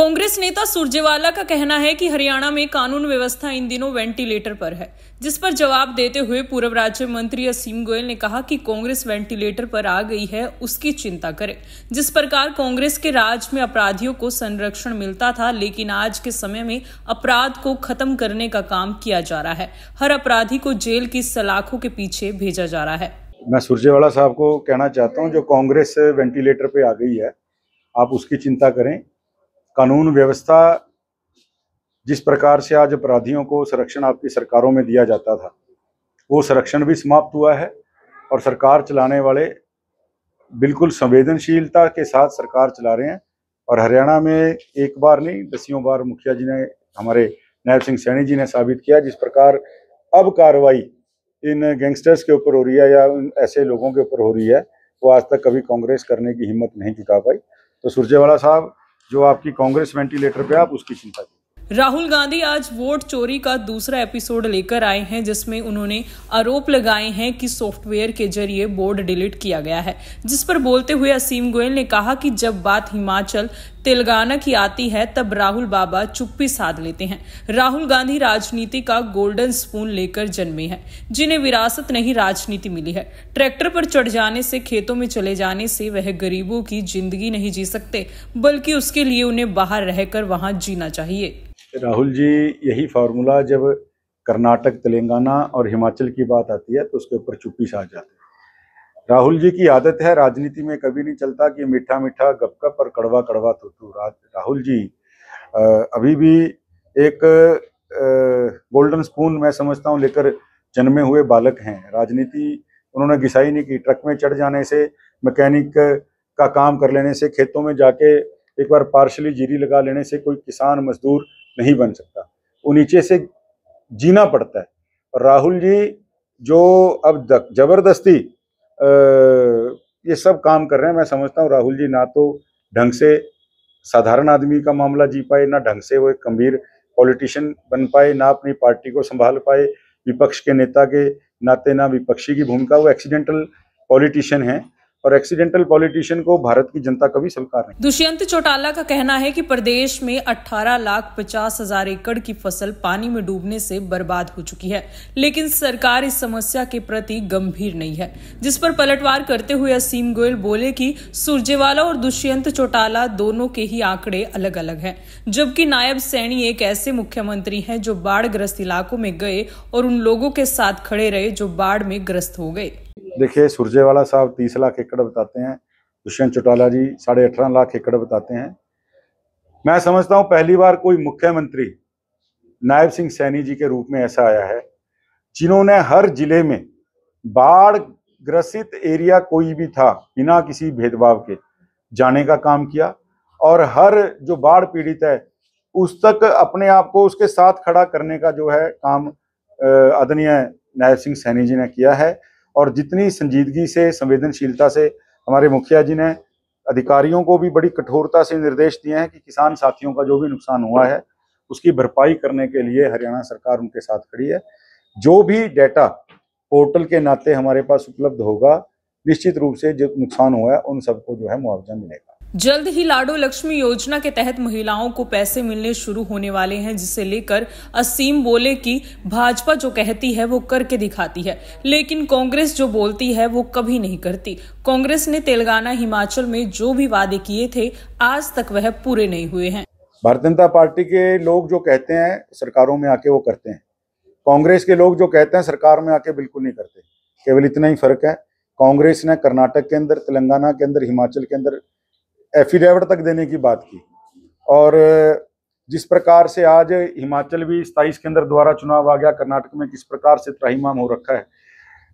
कांग्रेस नेता सुरजेवाला का कहना है कि हरियाणा में कानून व्यवस्था इन दिनों वेंटिलेटर पर है, जिस पर जवाब देते हुए पूर्व राज्य मंत्री असीम गोयल ने कहा कि कांग्रेस वेंटिलेटर पर आ गई है, उसकी चिंता करे। जिस प्रकार कांग्रेस के राज में अपराधियों को संरक्षण मिलता था, लेकिन आज के समय में अपराध को खत्म करने का काम किया जा रहा है। हर अपराधी को जेल की सलाखों के पीछे भेजा जा रहा है। मैं सुरजेवाला साहब को कहना चाहता हूं, जो कांग्रेस वेंटिलेटर पे आ गई है, आप उसकी चिंता करें। कानून व्यवस्था जिस प्रकार से आज अपराधियों को संरक्षण आपकी सरकारों में दिया जाता था, वो संरक्षण भी समाप्त हुआ है और सरकार चलाने वाले बिल्कुल संवेदनशीलता के साथ सरकार चला रहे हैं। और हरियाणा में एक बार नहीं, दसियों बार मुखिया जी ने, हमारे नायब सिंह सैनी जी ने साबित किया। जिस प्रकार अब कार्रवाई इन गैंगस्टर्स के ऊपर हो रही है या ऐसे लोगों के ऊपर हो रही है, वो आज तक कभी कांग्रेस करने की हिम्मत नहीं जुटा पाई। तो सुरजेवाला साहब, जो आपकी कांग्रेस वेंटिलेटर पे, आप उसकी चिंता करें। राहुल गांधी आज वोट चोरी का दूसरा एपिसोड लेकर आए हैं, जिसमें उन्होंने आरोप लगाए हैं कि सॉफ्टवेयर के जरिए बोर्ड डिलीट किया गया है। जिस पर बोलते हुए असीम गोयल ने कहा कि जब बात हिमाचल तेलंगाना की आती है, तब राहुल बाबा चुप्पी साध लेते हैं। राहुल गांधी राजनीति का गोल्डन स्पून लेकर जन्मे हैं, जिन्हें विरासत नहीं राजनीति मिली है। ट्रैक्टर पर चढ़ जाने से, खेतों में चले जाने से वह गरीबों की जिंदगी नहीं जी सकते, बल्कि उसके लिए उन्हें बाहर रहकर वहां जीना चाहिए। राहुल जी, यही फार्मूला जब कर्नाटक, तेलंगाना और हिमाचल की बात आती है तो उसके ऊपर चुप्पी साध जाते हैं। राहुल जी की आदत है, राजनीति में कभी नहीं चलता कि मीठा मीठा गपगप और कड़वा कड़वा तू। राहुल जी अभी भी एक गोल्डन स्पून, मैं समझता हूँ, लेकर जन्मे हुए बालक हैं। राजनीति उन्होंने घिसाई नहीं की। ट्रक में चढ़ जाने से, मैकेनिक का काम कर लेने से, खेतों में जाके एक बार पार्शली जीरी लगा लेने से कोई किसान मजदूर नहीं बन सकता। वो नीचे से जीना पड़ता है। और राहुल जी जो अब जबरदस्ती ये सब काम कर रहे हैं, मैं समझता हूँ राहुल जी ना तो ढंग से साधारण आदमी का मामला जी पाए, ना ढंग से वो एक गंभीर पॉलिटिशियन बन पाए, ना अपनी पार्टी को संभाल पाए। विपक्ष के नेता के नाते ना विपक्षी की भूमिका, वो एक्सीडेंटल पॉलिटिशियन है। और एक्सीडेंटल पॉलिटिशियन को भारत की जनता कभी स्वीकार नहीं। दुष्यंत चौटाला का कहना है कि प्रदेश में 18,50,000 एकड़ की फसल पानी में डूबने से बर्बाद हो चुकी है, लेकिन सरकार इस समस्या के प्रति गंभीर नहीं है। जिस पर पलटवार करते हुए असीम गोयल बोले कि सुरजेवाला और दुष्यंत चौटाला दोनों के ही आंकड़े अलग अलग हैं, जबकि नायब सैनी एक ऐसे मुख्यमंत्री हैं जो बाढ़ ग्रस्त इलाकों में गए और उन लोगों के साथ खड़े रहे जो बाढ़ में ग्रस्त हो गए। देखिए, सुरजेवाला साहब 30 लाख एकड़ बताते हैं, दुष्यंत चौटाला जी 18.5 लाख एकड़ बताते हैं। मैं समझता हूं पहली बार कोई मुख्यमंत्री नायब सिंह सैनी जी के रूप में ऐसा आया है, जिन्होंने हर जिले में बाढ़ ग्रसित एरिया कोई भी था, बिना किसी भेदभाव के जाने का काम किया। और हर जो बाढ़ पीड़ित है उस तक अपने आप को उसके साथ खड़ा करने का जो है काम आदरणीय नायब सिंह सैनी जी ने किया है। और जितनी संजीदगी से, संवेदनशीलता से हमारे मुखिया जी ने अधिकारियों को भी बड़ी कठोरता से निर्देश दिए हैं कि किसान साथियों का जो भी नुकसान हुआ है उसकी भरपाई करने के लिए हरियाणा सरकार उनके साथ खड़ी है। जो भी डेटा पोर्टल के नाते हमारे पास उपलब्ध होगा, निश्चित रूप से जो नुकसान हुआ है उन सबको जो है मुआवजा मिलेगा। जल्द ही लाडो लक्ष्मी योजना के तहत महिलाओं को पैसे मिलने शुरू होने वाले हैं, जिसे लेकर असीम बोले कि भाजपा जो कहती है वो करके दिखाती है, लेकिन कांग्रेस जो बोलती है वो कभी नहीं करती। कांग्रेस ने तेलंगाना, हिमाचल में जो भी वादे किए थे, आज तक वह पूरे नहीं हुए हैं। भारतीय जनता पार्टी के लोग जो कहते हैं सरकारों में आके वो करते हैं। कांग्रेस के लोग जो कहते हैं सरकार में आके बिल्कुल नहीं करते। केवल इतना ही फर्क है। कांग्रेस ने कर्नाटक के अंदर, तेलंगाना के अंदर, हिमाचल के अंदर एफिडेविट तक देने की बात की। और जिस प्रकार से आज हिमाचल भी 27 के अंदर दोबारा चुनाव आ गया, कर्नाटक में किस प्रकार से त्राहिमाम हो रखा है।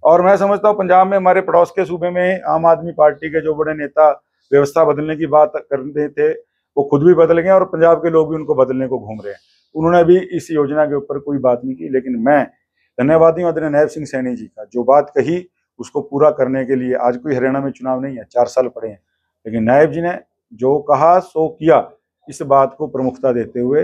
और मैं समझता हूँ पंजाब में, हमारे पड़ोस के सूबे में, आम आदमी पार्टी के जो बड़े नेता व्यवस्था बदलने की बात करते थे वो खुद भी बदल गए और पंजाब के लोग भी उनको बदलने को घूम रहे हैं। उन्होंने भी इस योजना के ऊपर कोई बात नहीं की। लेकिन मैं धन्यवादी हूँ आदरणीय नायब सिंह सैनी जी का, जो बात कही उसको पूरा करने के लिए। आज कोई हरियाणा में चुनाव नहीं है, 4 साल पड़े हैं, लेकिन नायब जी ने जो कहा सो किया। इस बात को प्रमुखता देते हुए,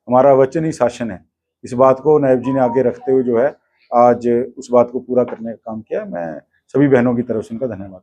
हमारा वचन ही शासन है, इस बात को नायब जी ने आगे रखते हुए जो है आज उस बात को पूरा करने का काम किया। मैं सभी बहनों की तरफ से उनका धन्यवाद।